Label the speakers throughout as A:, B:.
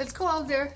A: Let's go out there.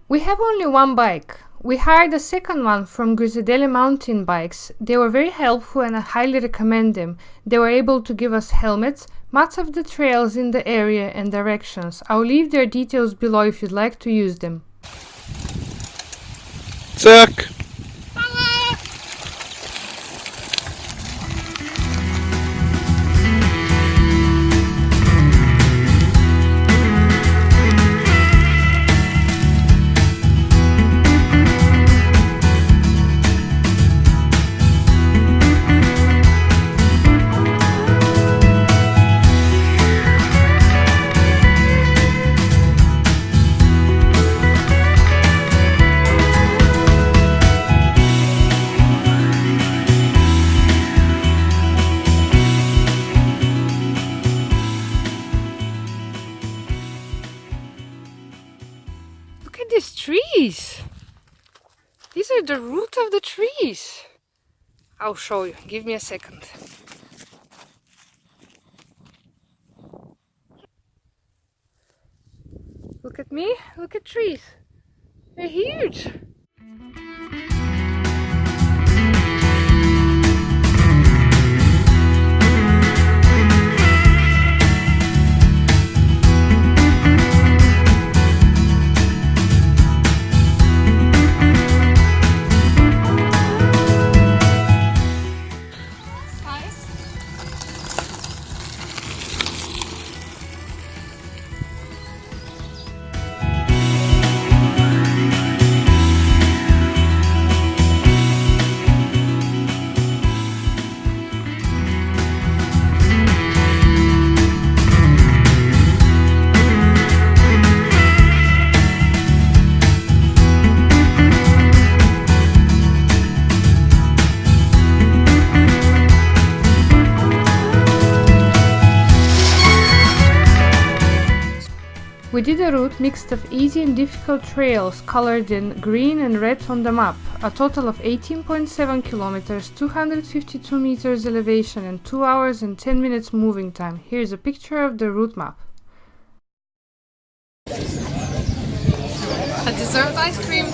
A: We have only one bike. We hired a second one from Grizedale mountain bikes. They were very helpful and I highly recommend them. They were able to give us helmets, maps of the trails in the area and directions. I'll leave their details below if you'd like to use them.
B: Zack!
A: Look at these trees. These are the root of the trees. I'll show you. Give me a second. Look at me. Look at trees. They're huge. We did a route mixed of easy and difficult trails colored in green and red on the map, a total of 18.7 kilometers, 252 meters elevation and 2 hours and 10 minutes moving time. Here's a picture of the route map. A dessert ice cream.